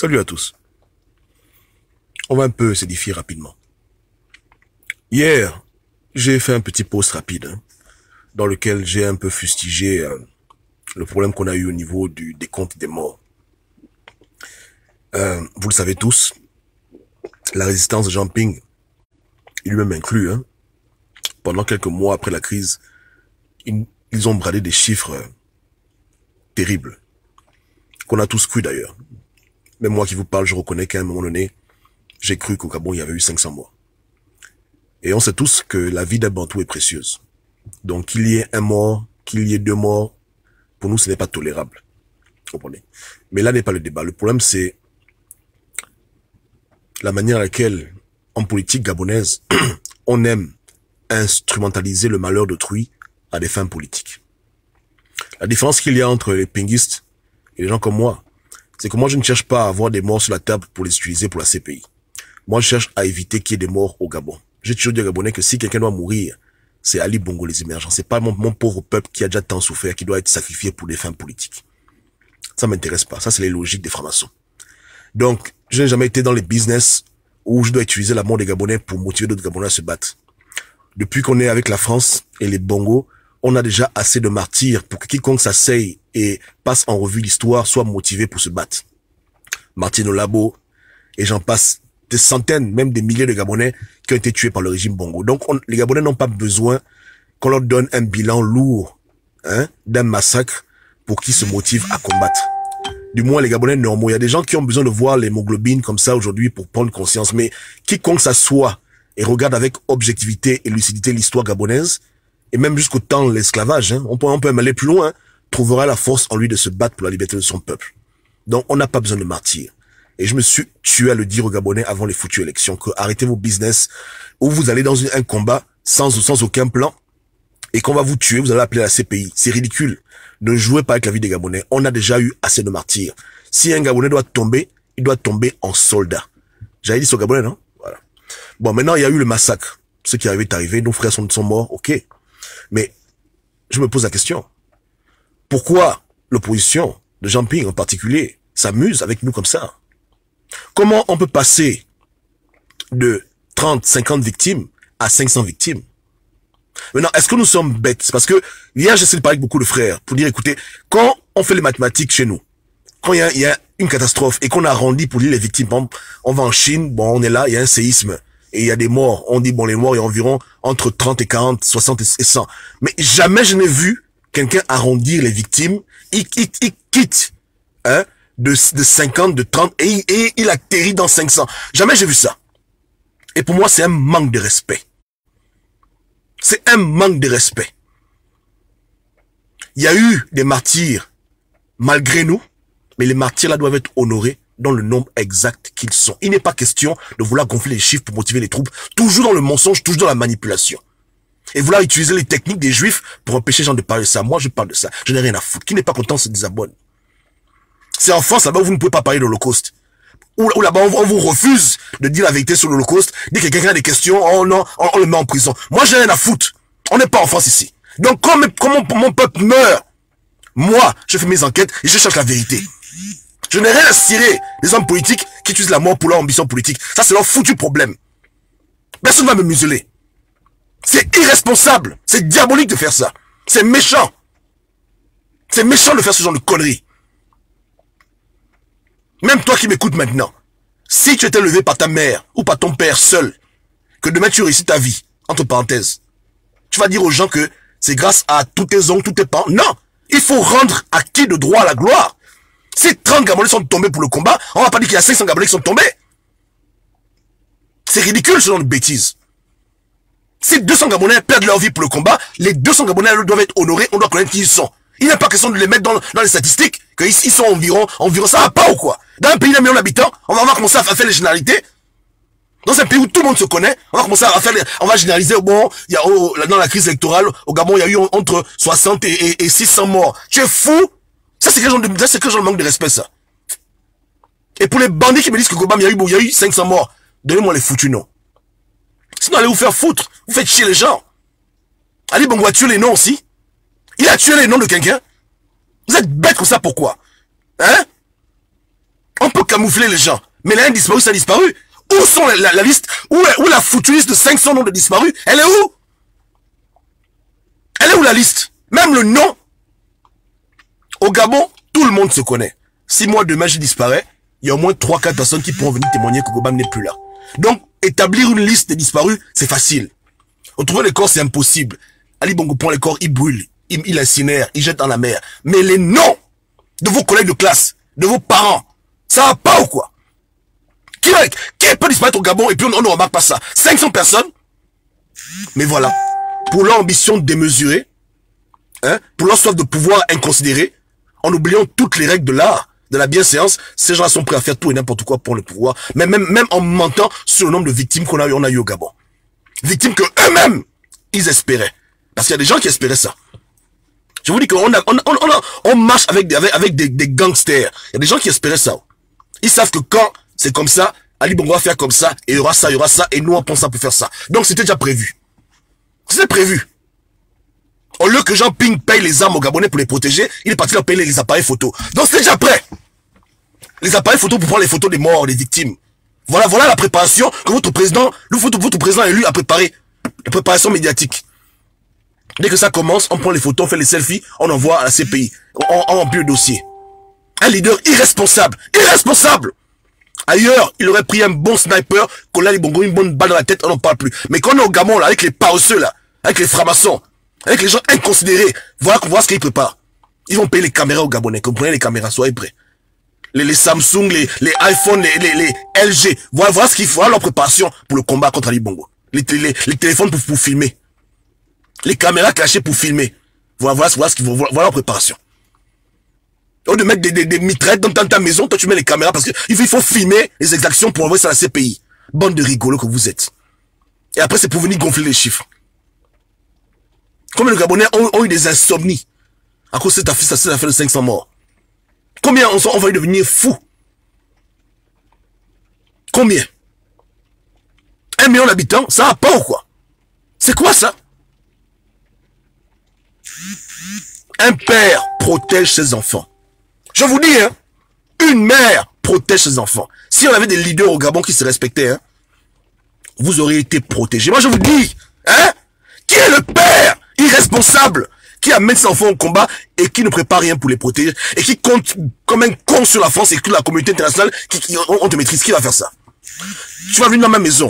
Salut à tous. On va un peu s'édifier rapidement. Hier, j'ai fait un petit post rapide dans lequel j'ai un peu fustigé le problème qu'on a eu au niveau du décompte des morts. Vous le savez tous, la résistance de Jean Ping, et lui-même inclus, pendant quelques mois après la crise, ils ont bradé des chiffres terribles, qu'on a tous cru d'ailleurs. Même moi qui vous parle, je reconnais qu'à un moment donné, j'ai cru qu'au Gabon, il y avait eu 500 morts. Et on sait tous que la vie d'un Bantou est précieuse. Donc qu'il y ait un mort, qu'il y ait deux morts, pour nous, ce n'est pas tolérable. Vous comprenez? Mais là n'est pas le débat. Le problème, c'est la manière à laquelle, en politique gabonaise, on aime instrumentaliser le malheur d'autrui à des fins politiques. La différence qu'il y a entre les pinguistes et les gens comme moi, c'est que moi, je ne cherche pas à avoir des morts sur la table pour les utiliser pour la CPI. Moi, je cherche à éviter qu'il y ait des morts au Gabon. J'ai toujours dit aux Gabonais que si quelqu'un doit mourir, c'est Ali Bongo les émergents. C'est pas mon pauvre peuple qui a déjà tant souffert, qui doit être sacrifié pour des fins politiques. Ça m'intéresse pas. Ça, c'est les logiques des francs-maçons. Donc, je n'ai jamais été dans les business où je dois utiliser la mort des Gabonais pour motiver d'autres Gabonais à se battre. Depuis qu'on est avec la France et les Bongos, on a déjà assez de martyrs pour que quiconque s'asseye et passe en revue l'histoire soit motivé pour se battre. Martino Labo, et j'en passe, des centaines, même des milliers de Gabonais qui ont été tués par le régime Bongo. Donc les Gabonais n'ont pas besoin qu'on leur donne un bilan lourd d'un massacre pour qu'ils se motivent à combattre. Du moins les Gabonais normaux. Il y a des gens qui ont besoin de voir l'hémoglobine comme ça aujourd'hui pour prendre conscience. Mais quiconque s'assoit et regarde avec objectivité et lucidité l'histoire gabonaise, et même jusqu'au temps de l'esclavage, on peut même aller plus loin, trouvera la force en lui de se battre pour la liberté de son peuple. Donc on n'a pas besoin de martyrs. Et je me suis tué à le dire aux Gabonais avant les foutues élections, que arrêtez vos business, où vous allez dans un combat sans aucun plan, et qu'on va vous tuer, vous allez appeler la CPI. C'est ridicule. Ne jouez pas avec la vie des Gabonais. On a déjà eu assez de martyrs. Si un Gabonais doit tomber, il doit tomber en soldat. J'avais dit ça aux Gabonais, non? Voilà. Bon, maintenant, il y a eu le massacre. Ce qui est arrivé, nos frères sont morts, ok. Mais, je me pose la question. Pourquoi l'opposition, de Jean Ping en particulier, s'amuse avec nous comme ça? Comment on peut passer de 30, 50 victimes à 500 victimes? Maintenant, est-ce que nous sommes bêtes? Parce que hier, j'essaie de parler avec beaucoup de frères pour dire, écoutez, quand on fait les mathématiques chez nous, quand il y a une catastrophe et qu'on arrondit pour dire les victimes, on va en Chine, bon, on est là, il y a un séisme et il y a des morts. On dit, bon, les morts, il y a environ entre 30 et 40, 60 et 100. Mais jamais je n'ai vu quelqu'un arrondir les victimes. Il quitte, de 50, de 30 et il atterrit dans 500. Jamais j'ai vu ça. Et pour moi, c'est un manque de respect. C'est un manque de respect. Il y a eu des martyrs malgré nous, mais les martyrs là doivent être honorés dans le nombre exact qu'ils sont. Il n'est pas question de vouloir gonfler les chiffres pour motiver les troupes, toujours dans le mensonge, toujours dans la manipulation. Et vouloir utiliser les techniques des juifs pour empêcher les gens de parler de ça. Moi, je parle de ça. Je n'ai rien à foutre. Qui n'est pas content se désabonne. C'est en France, là-bas, où vous ne pouvez pas parler de l'Holocauste. Ou là-bas, on vous refuse de dire la vérité sur l'Holocauste. Dès que quelqu'un a des questions, oh non, on le met en prison. Moi, j'ai rien à foutre. On n'est pas en France ici. Donc, quand mon peuple meurt, moi, je fais mes enquêtes et je cherche la vérité. Je n'ai rien à cirer des hommes politiques qui utilisent la mort pour leur ambition politique. Ça, c'est leur foutu problème. Personne ne va me museler. C'est irresponsable. C'est diabolique de faire ça. C'est méchant. C'est méchant de faire ce genre de conneries. Même toi qui m'écoutes maintenant, si tu étais levé par ta mère ou par ton père seul, que demain tu réussis ta vie, entre parenthèses, tu vas dire aux gens que c'est grâce à tous tes oncles, tous tes parents. Non, il faut rendre à qui de droit à la gloire. Si 30 Gabonais sont tombés pour le combat, on va pas dire qu'il y a 500 Gabonais qui sont tombés. C'est ridicule ce genre de bêtises. Si 200 Gabonais perdent leur vie pour le combat, les 200 Gabonais doivent être honorés, on doit connaître qui ils sont. Il n'est pas question de les mettre dans les statistiques, qu'ils sont environ, ça va pas ou quoi? Dans un pays d'un million d'habitants, on va commencer à faire les généralités. Dans un pays où tout le monde se connaît, on va généraliser, bon, dans la crise électorale, au Gabon, il y a eu entre 60 et 600 morts. Tu es fou? Ça, c'est quel genre de manque de respect, ça? Et pour les bandits qui me disent que Gobam, il y a eu 500 morts, donnez-moi les foutus noms. Sinon, allez vous faire foutre. Vous faites chier les gens. Ali Bongo a tué les noms aussi. Il a tué les noms de quelqu'un. Vous êtes bêtes comme ça, pourquoi? On peut camoufler les gens. Mais les disparus, ça a disparu. Où sont la liste, où la foutue liste de 500 noms de disparus? Elle est où? Elle est où la liste? Même le nom. Au Gabon, tout le monde se connaît. Si moi demain je disparais, il y a au moins 3-4 personnes qui pourront venir témoigner que Gobam n'est plus là. Donc, établir une liste des disparus, c'est facile. Retrouver les corps, c'est impossible. Ali Bongo prend les corps, il brûle, il incinère, il jette dans la mer. Mais les noms de vos collègues de classe, de vos parents, ça va pas ou quoi? Qui peut disparaître au Gabon et puis on ne remarque pas ça? 500 personnes? Mais voilà. Pour leur ambition démesurée, hein, pour leur soif de pouvoir inconsidéré, en oubliant toutes les règles de l'art, de la bienséance, ces gens-là sont prêts à faire tout et n'importe quoi pour le pouvoir, même en mentant sur le nombre de victimes on a eu au Gabon. Victimes que eux-mêmes, ils espéraient. Parce qu'il y a des gens qui espéraient ça. Je vous dis qu'on on marche avec des gangsters. Il y a des gens qui espéraient ça. Ils savent que quand c'est comme ça, Ali Bongo va faire comme ça, et il y aura ça, et nous on pense ça pour faire ça. Donc c'était déjà prévu. C'était prévu. Au lieu que Jean Ping paye les armes aux Gabonais pour les protéger, il est parti leur payer les appareils photos. Donc c'est déjà prêt. Les appareils photos pour prendre les photos des morts, des victimes. Voilà la préparation que votre président élu a préparé. La préparation médiatique. Dès que ça commence, on prend les photos, on fait les selfies, on envoie à la CPI. On remplit le dossier. Un leader irresponsable. Irresponsable! Ailleurs, il aurait pris un bon sniper, collé Ali Bongo une bonne balle dans la tête, on n'en parle plus. Mais quand on est au Gabon, là, avec les paresseux, là, avec les francs-maçons, avec les gens inconsidérés, voilà ce qu'ils préparent. Ils vont payer les caméras aux Gabonais. Comprenez les caméras, soyez prêts. Les Samsung, les iPhone, les LG. Voilà ce qu'il faut, leur préparation pour le combat contre Ali Bongo. Les téléphones pour filmer. Les caméras cachées pour filmer. Voilà ce qu'il faut, voilà leur préparation. Au lieu de mettre des mitraillettes dans ta maison, toi tu mets les caméras parce que il faut filmer les exactions pour envoyer ça à la CPI. Bande de rigolos que vous êtes. Et après c'est pour venir gonfler les chiffres. Combien de Gabonais ont eu des insomnies à cause de cette affaire de 500 morts? Combien on va y devenir fous? Combien? 1 million d'habitants, ça va pas ou quoi? C'est quoi ça? Un père protège ses enfants. Je vous dis, hein, une mère protège ses enfants. Si on avait des leaders au Gabon qui se respectaient, hein, vous auriez été protégés. Moi je vous dis, hein, qui est le père irresponsable qui amène ses enfants au combat et qui ne prépare rien pour les protéger et qui compte comme un con sur la France et toute la communauté internationale on te maîtrise? Qui va faire ça? Tu vas venir dans ma maison,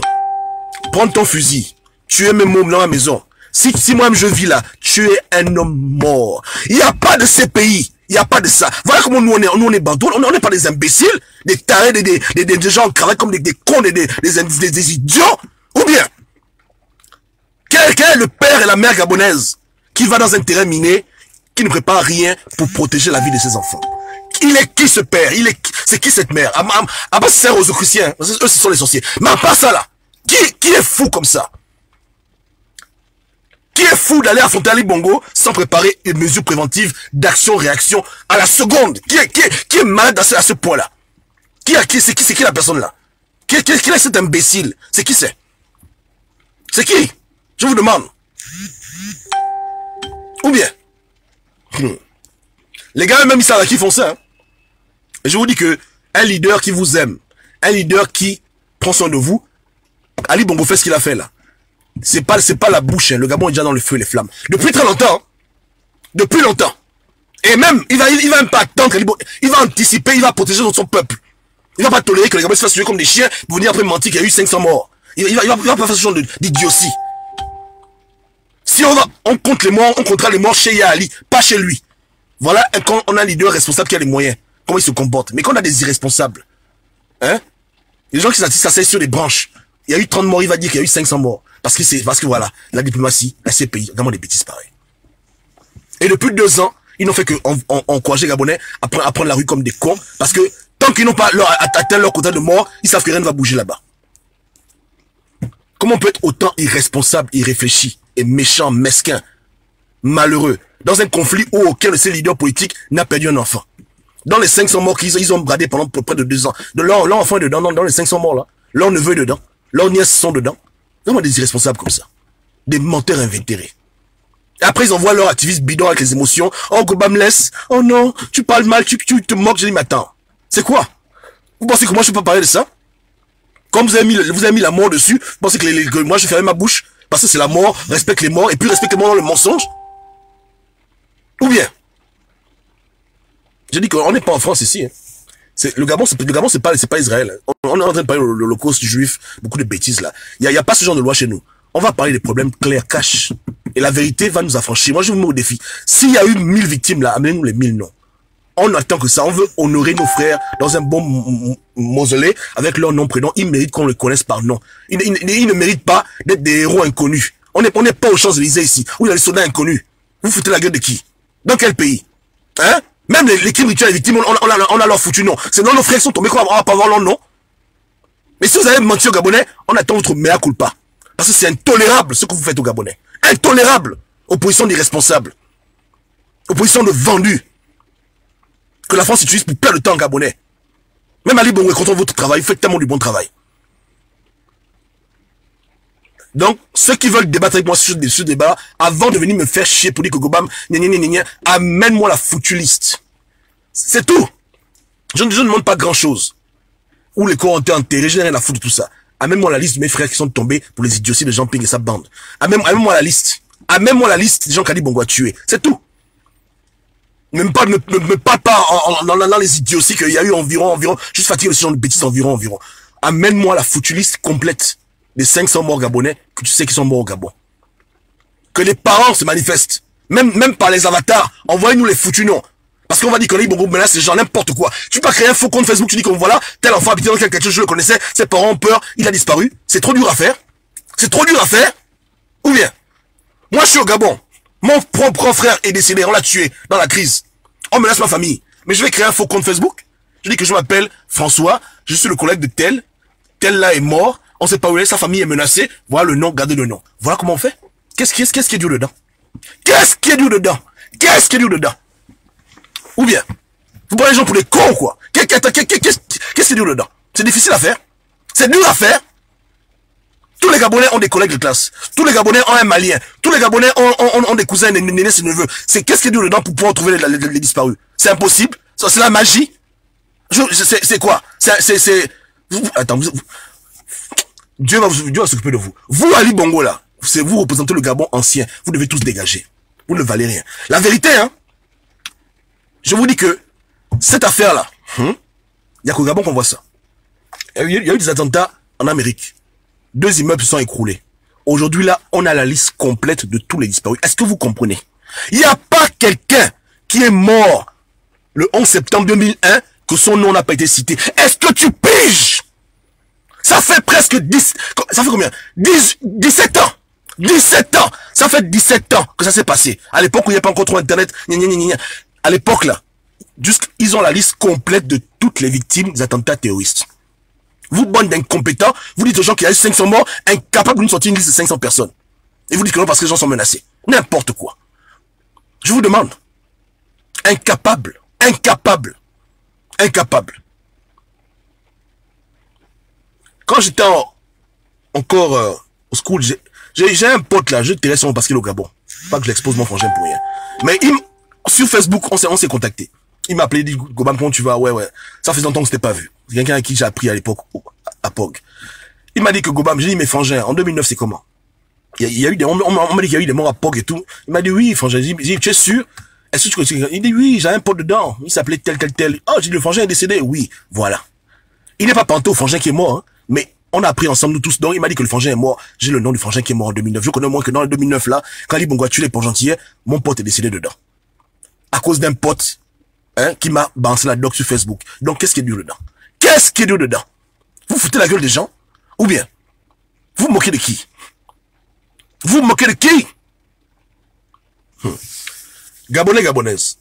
prendre ton fusil, tuer mes mômes dans ma maison. Si moi-même je vis là, tu es un homme mort. Il n'y a pas de ces pays. Il n'y a pas de ça. Voilà comment nous on est bandits. On n'est pas des imbéciles, des tarés, des gens en cravate comme des cons, des idiots. Ou bien, quel est le père et la mère gabonaise qui va dans un terrain miné, qui ne prépare rien pour protéger la vie de ses enfants? Il est qui ce père? C'est qui cette mère? Abbas sert aux chrétiens. Eux, ce sont les sorciers. Mais pas ça là. Qui est fou comme ça? Qui est fou d'aller affronter Ali Bongo sans préparer une mesure préventive d'action-réaction à la seconde? Qui est malade à ce point-là? C'est qui la personne là? Qui est cet imbécile? C'est qui c'est? C'est qui? Je vous demande. Ou bien, les gars même ils savent à qui font ça. Hein? Et je vous dis que un leader qui vous aime, un leader qui prend soin de vous, Ali Bongo fait ce qu'il a fait là. C'est pas la bouche, hein. Le Gabon est déjà dans le feu et les flammes. Depuis très longtemps. Hein. Depuis longtemps. Et même, il va même pas attendre, il va anticiper, il va protéger son peuple. Il va pas tolérer que les Gabonais se fassent tuer comme des chiens pour venir après mentir qu'il y a eu 500 morts. Il va pas faire ce genre d'idiotie. Si on compte les morts, on comptera les morts chez Yali, pas chez lui. Voilà quand on a un leader responsable qui a les moyens, comment il se comporte. Mais quand on a des irresponsables, hein, les gens qui s'asseyent sur des branches, il y a eu 30 morts, il va dire qu'il y a eu 500 morts. Parce que voilà, la diplomatie, la CPI, vraiment des bêtises pareilles. Et depuis 2 ans, ils n'ont fait que encourager les Gabonais à prendre la rue comme des cons, parce que tant qu'ils n'ont pas atteint leur quota de mort, ils savent que rien ne va bouger là-bas. Comment on peut être autant irresponsable, irréfléchi, et méchant, mesquin, malheureux, dans un conflit où aucun de ces leaders politiques n'a perdu un enfant? Dans les 500 morts qu'ils ont bradés pendant près de 2 ans, leur enfant est dedans, dans les 500 morts là, leur neveu est dedans, leurs nièces sont dedans. Vraiment des irresponsables comme ça. Des menteurs invétérés. Et après, ils envoient leur activiste bidon avec les émotions. Oh, Gobam laisse. Oh non, tu parles mal, tu te moques. Je dis, mais attends, c'est quoi? Vous pensez que moi je peux pas parler de ça? Comme vous avez mis la mort dessus, vous pensez que moi je ferme ma bouche? Parce que c'est la mort, respecte les morts, et puis respecte les morts dans le mensonge? Ou bien? J'ai dit qu'on n'est pas en France ici. Hein. Le Gabon, c'est pas Israël. On est en train de parler de l'Holocauste juif, beaucoup de bêtises là. Il y a pas ce genre de loi chez nous. On va parler des problèmes clairs, cash. Et la vérité va nous affranchir. Moi, je vous mets au défi. S'il y a eu 1000 victimes là, amenez-nous les 1000 noms. On attend que ça. On veut honorer nos frères dans un bon mausolée avec leur nom, prénom. Ils méritent qu'on les connaisse par nom. Ils ne méritent pas d'être des héros inconnus. On n'est pas aux Champs-Élysées ici, où il y a des soldats inconnus. Vous foutez la gueule de qui? Dans quel pays? Hein? Même les crimes rituels, les victimes, on a leur foutu nom. C'est non nos frères qui sont tombés qu'on va pas avoir leur nom. Mais si vous avez menti aux Gabonais, on attend votre mea culpa. Parce que c'est intolérable ce que vous faites aux Gabonais. Intolérable. Opposition d'irresponsables. Opposition de vendus. Que la France utilise pour perdre le temps en Gabonais. Même Ali Bongo est content de votre travail, vous faites tellement du bon travail. Donc, ceux qui veulent débattre avec moi sur ce débat, avant de venir me faire chier pour dire que Gobam, amène-moi la foutue liste. C'est tout. Je ne demande pas grand chose. Où les corps ont été enterrés, je n'ai rien à foutre de tout ça. Amène-moi la liste de mes frères qui sont tombés pour les idioties de Jean-Ping et sa bande. Amène-moi la liste. Amène-moi la liste des gens qu'Ali Bongo a tués. C'est tout. Ne me parle pas dans les idioties qu'il y a eu environ, juste fatigué de ce genre de bêtises environ. Amène-moi la foutue liste complète des 500 morts gabonais que tu sais qu'ils sont morts au Gabon. Que les parents se manifestent. Même par les avatars. Envoyez-nous les foutus noms. Parce qu'on va dire que les Bongo menace les gens, n'importe quoi. Tu peux pas créer un faux compte Facebook, tu dis comme voilà, tel enfant habitait dans quelque chose, je le connaissais, ses parents ont peur, il a disparu. C'est trop dur à faire. C'est trop dur à faire. Ou bien, moi je suis au Gabon. Mon propre frère est décédé, on l'a tué dans la crise. On menace ma famille. Mais je vais créer un faux compte Facebook. Je dis que je m'appelle François, je suis le collègue de tel là est mort, on sait pas où il est, sa famille est menacée, voilà le nom, gardez le nom. Voilà comment on fait. Qu'est-ce qui est dur dedans? Qu'est-ce qui est dur dedans? Qu'est-ce qui est dur dedans? Ou bien, vous prenez les gens pour des cons, quoi. Qu'est-ce qui est dur dedans? C'est difficile à faire. C'est dur à faire. Tous les Gabonais ont des collègues de classe. Tous les Gabonais ont un Malien. Tous les Gabonais ont des cousins, des nénés, des neveux. Qu'est-ce qui est dur dedans pour pouvoir trouver les disparus? C'est impossible. C'est la magie. C'est quoi? Attends, Dieu va s'occuper de vous. Vous, Ali Bongo, là, vous représentez le Gabon ancien. Vous devez tous dégager. Vous ne valez rien. La vérité, hein. Je vous dis que cette affaire-là, il n'y a qu'au Gabon qu'on voit ça. Il y a eu des attentats en Amérique. 2 immeubles se sont écroulés. Aujourd'hui, là, on a la liste complète de tous les disparus. Est-ce que vous comprenez? Il n'y a pas quelqu'un qui est mort le 11 septembre 2001 que son nom n'a pas été cité. Est-ce que tu piges? Ça fait presque 10... Ça fait combien? 17 ans. 17 ans. Ça fait 17 ans que ça s'est passé. À l'époque où il n'y a pas encore trop Internet. À l'époque, là, ils ont la liste complète de toutes les victimes des attentats terroristes. Vous, bande d'incompétents, vous dites aux gens qu'il y a eu 500 morts, incapables de nous sortir une liste de 500 personnes. Et vous dites que non parce que les gens sont menacés. N'importe quoi. Je vous demande. Incapable. Quand j'étais encore au school, j'ai un pote là, je te laisse son parce qu'il est au Gabon. Pas que je l'expose mon frangin pour rien. Mais sur Facebook, on s'est contacté. Il m'a appelé, il dit, Gobam, comment tu vas? Ouais. Ça fait longtemps que je t'ai pas vu. C'est quelqu'un à qui j'ai appris à l'époque, à Pog. Il m'a dit que Gobam, j'ai dit, mais frangin, en 2009, c'est comment? On m'a dit qu'il y a eu des morts à Pog et tout. Il m'a dit, oui, frangin. J'ai dit, tu es sûr? Est-ce que tu connais? Il dit, oui, j'ai un pote dedans. Il s'appelait tel. Oh, j'ai dit, le frangin est décédé. Oui, voilà. Il n'est pas panto, frangin qui est mort, hein. Mais on a appris ensemble, nous tous. Donc, il m'a dit que le frangin est mort. J'ai le nom du frangin qui est mort en 2009. Je connais moins que dans le 2009, là, quand Ali Bongo a tué les Port-Gentillet, mon pote est décédé dedans. À cause d'un pote, hein, qui m'a balancé la doc sur Facebook. Donc, qu'est-ce qui est dur dedans? Qu'est-ce qui est dur dedans? Vous foutez la gueule des gens? Ou bien, vous vous moquez de qui? Vous moquez de qui? Gabonais, Gabonaises.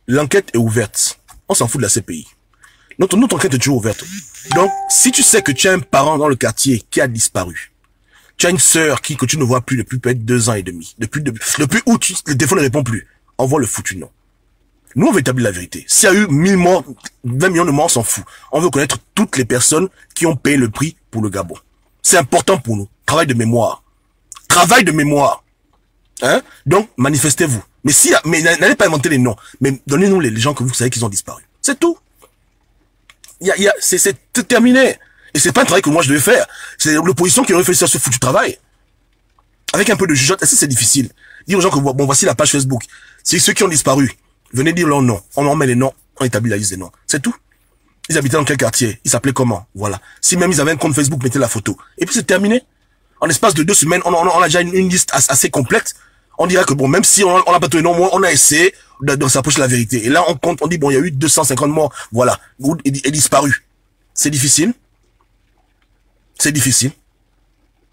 L'enquête est ouverte. On s'en fout de la CPI. Notre enquête est toujours ouverte. Donc, si tu sais que tu as un parent dans le quartier qui a disparu, tu as une sœur que tu ne vois plus depuis peut-être 2 ans et demi, depuis où le téléphone ne répond plus, envoie le foutu nom. Nous, on veut établir la vérité. S'il y a eu 1000 morts, 20 millions de morts, on s'en fout. On veut connaître toutes les personnes qui ont payé le prix pour le Gabon. C'est important pour nous. Travail de mémoire. Travail de mémoire. Donc, manifestez-vous. Mais n'allez pas inventer les noms. Mais donnez-nous les gens que vous savez qu'ils ont disparu. C'est tout. C'est terminé. Et c'est pas un travail que moi je devais faire. C'est l'opposition qui aurait fait ça, ce foutu travail. Avec un peu de jugeote, est-ce que c'est difficile? Dire aux gens que, bon, voici la page Facebook. C'est ceux qui ont disparu. Venez dire leur nom. On en met les noms. On établit la liste des noms. C'est tout. Ils habitaient dans quel quartier? Ils s'appelaient comment? Voilà. Si même ils avaient un compte Facebook, mettez la photo. Et puis c'est terminé. En l'espace de 2 semaines, on a déjà une liste assez complète. On dirait que bon, même si on n'a pas tous les noms, on a essayé de s'approcher de la vérité. Et là, on compte, on dit bon, il y a eu 250 morts. Voilà. Et disparus. C'est difficile. C'est difficile.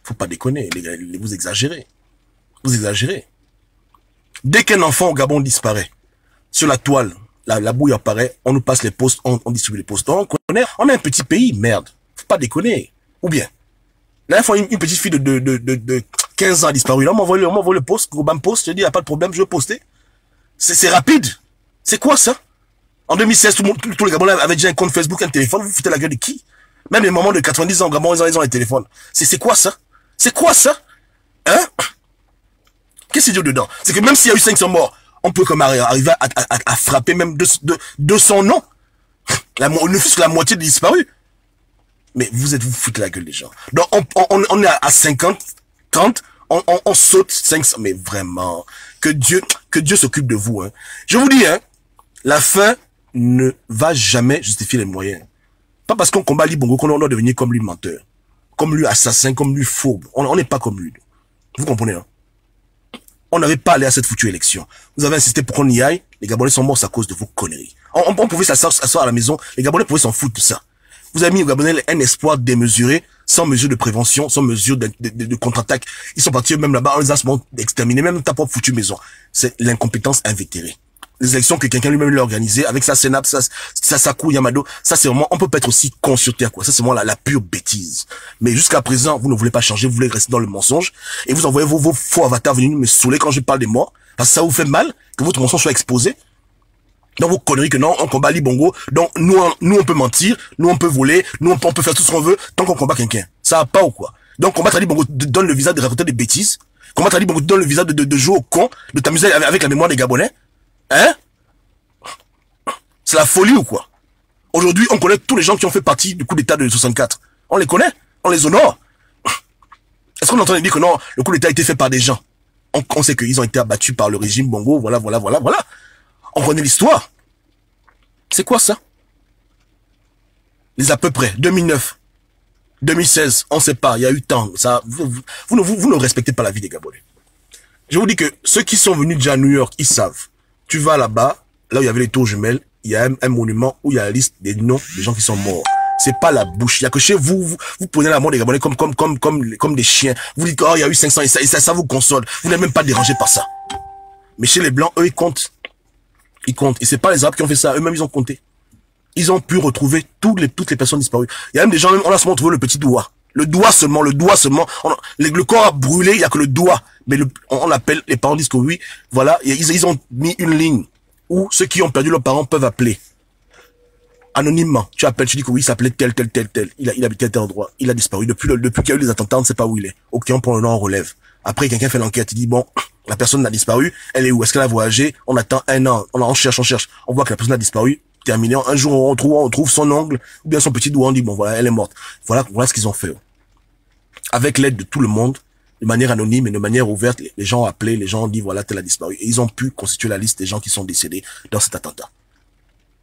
Faut pas déconner, les gars, vous exagérez. Vous exagérez. Dès qu'un enfant au Gabon disparaît, sur la toile, la bouille apparaît, on nous passe les postes, on distribue les postes. On est un petit pays, merde. Faut pas déconner. Ou bien, la dernière fois, une petite fille de 15 ans a disparu. Là, on m'envoie le poste, Goban Post, je dis, y a pas de problème, je veux poster. C'est rapide. C'est quoi ça? En 2016, tous les Gabonais avaient déjà un compte Facebook, un téléphone, vous foutez la gueule de qui? Même les mamans de 90 ans au Gabon, ils ont les téléphones. C'est quoi ça? C'est quoi ça? Hein? Qu'est-ce qu'il y a dedans? C'est que même s'il y a eu 500 morts, on peut comme arriver à frapper même 200 noms. Ne fût-ce que la moitié des disparus. Mais vous foutez la gueule des gens. Donc on est à 50, 30, on saute 500. Mais vraiment, que Dieu s'occupe de vous. Hein. Je vous dis, hein, la fin ne va jamais justifier les moyens. Pas parce qu'on combat Libongo qu'on doit devenir comme lui menteur, comme lui assassin, comme lui fourbe. On n'est pas comme lui. Vous comprenez, hein? On n'avait pas allé à cette foutue élection. Vous avez insisté pour qu'on y aille. Les Gabonais sont morts à cause de vos conneries. On pouvait s'asseoir à la maison. Les Gabonais pouvaient s'en foutre de ça. Vous avez mis aux Gabonais un espoir démesuré, sans mesure de prévention, sans mesure de contre-attaque. Ils sont partis eux-mêmes là-bas, on les a exterminés, même ta propre foutue maison. C'est l'incompétence invétérée. Les élections que quelqu'un lui-même l'a organisées, avec sa Sénap, sa Kou Yamado, ça c'est vraiment, on peut pas être aussi con sur terre, quoi. Ça c'est vraiment la pure bêtise. Mais jusqu'à présent, vous ne voulez pas changer, vous voulez rester dans le mensonge, et vous envoyez vos faux avatars venir me saouler quand je parle des morts, parce que ça vous fait mal, que votre mensonge soit exposé. Dans vos conneries que non, on combat Libongo, donc nous on peut mentir, nous on peut voler, nous on peut faire tout ce qu'on veut, tant qu'on combat quelqu'un. Ça va pas ou quoi? Donc combattre Libongo donne le visa de raconter des bêtises, combattre Libongo donne le visa de jouer au con, de t'amuser avec la mémoire des Gabonais. Hein? C'est la folie ou quoi? Aujourd'hui, on connaît tous les gens qui ont fait partie du coup d'état de 64. On les connaît, on les honore. Est-ce qu'on entend dire que non, le coup d'état a été fait par des gens? On sait qu'ils ont été abattus par le régime Bongo, voilà. On connaît l'histoire. C'est quoi ça? Les à peu près, 2009, 2016, on sait pas, il y a eu temps. Ça, vous ne respectez pas la vie des Gabonais. Je vous dis que ceux qui sont venus déjà à New York, ils savent. Tu vas là-bas, là où il y avait les tours jumelles, il y a un monument où il y a la liste des noms des gens qui sont morts. C'est pas la bouche. Il y a que chez vous prenez la mort des Gabonais comme des chiens. Vous dites, oh, il y a eu 500 et ça vous console. Vous n'êtes même pas dérangé par ça. Mais chez les Blancs, eux, ils comptent. Ils comptent. Et c'est pas les Arabes qui ont fait ça. Eux-mêmes, ils ont compté. Ils ont pu retrouver toutes les personnes disparues. Il y a même des gens, on a seulement trouvé le petit doigt. Le doigt seulement. Le corps a brûlé, il y a que le doigt. Mais on appelle, les parents disent que oui, voilà, ils ont mis une ligne où ceux qui ont perdu leurs parents peuvent appeler. Anonymement. Tu appelles, tu dis que oui, il s'appelait tel. Il habitait tel endroit. Il a disparu. Depuis qu'il y a eu les attentats, on ne sait pas où il est. Ok, on prend le nom, on relève. Après, quelqu'un fait l'enquête, il dit, bon, la personne a disparu, elle est où? Est-ce qu'elle a voyagé? On attend un an. On cherche. On voit que la personne a disparu. Terminé. Un jour, on trouve son ongle, ou bien son petit doigt, on dit, bon, voilà, elle est morte. Voilà ce qu'ils ont fait. Avec l'aide de tout le monde, de manière anonyme et de manière ouverte, les gens ont appelé, les gens ont dit, voilà, tel a disparu. Et ils ont pu constituer la liste des gens qui sont décédés dans cet attentat.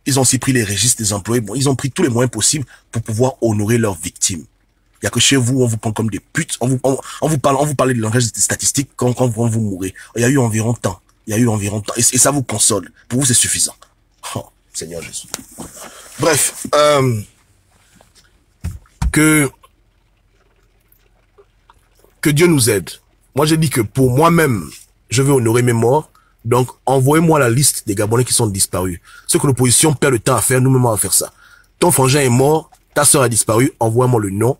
Ils ont aussi pris les registres des employés. Bon, ils ont pris tous les moyens possibles pour pouvoir honorer leurs victimes. Il y a que chez vous, on vous prend comme des putes. On vous parle du langage statistique quand vous mourrez. Il y a eu environ tant. Et ça vous console. Pour vous, c'est suffisant. Oh, Seigneur Jésus. Bref, que Dieu nous aide. Moi, j'ai dit que pour moi-même, je veux honorer mes morts. Donc, envoyez-moi la liste des Gabonais qui sont disparus. Ce que l'opposition perd le temps à faire, nous-mêmes on va faire ça. Ton frangin est mort, ta soeur a disparu, envoie-moi le nom.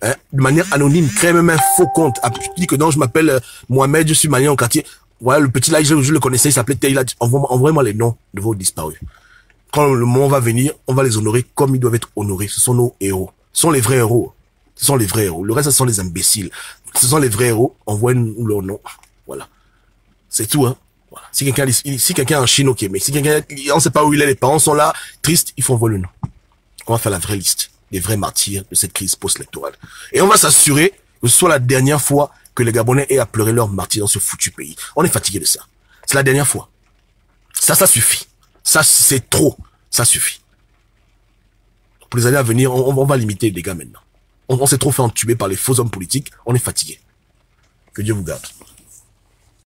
Hein, de manière anonyme, crée même un faux compte. Ah, tu dis que non, je m'appelle Mohamed, je suis malien au quartier. Voilà, le petit là, je le connaissais, il s'appelait Taylor. Envoyez-moi les noms de vos disparus. Quand le moment va venir, on va les honorer comme ils doivent être honorés. Ce sont nos héros. Ce sont les vrais héros. Ce sont les vrais héros. Le reste, ce sont les imbéciles. Ce sont les vrais héros. Envoyez-nous leur nom. Voilà. C'est tout, hein. Voilà. Si quelqu'un est en Chine, ok, mais si quelqu'un, on ne sait pas où il est, les parents sont là, tristes, il faut envoyer le nom. On va faire la vraie liste des vrais martyrs de cette crise post-électorale. Et on va s'assurer que ce soit la dernière fois que les Gabonais aient à pleurer leurs martyrs dans ce foutu pays. On est fatigué de ça. C'est la dernière fois. Ça suffit. Ça, c'est trop. Ça suffit. Pour les années à venir, on va limiter les dégâts maintenant. On s'est trop fait entuber par les faux hommes politiques. On est fatigué. Que Dieu vous garde.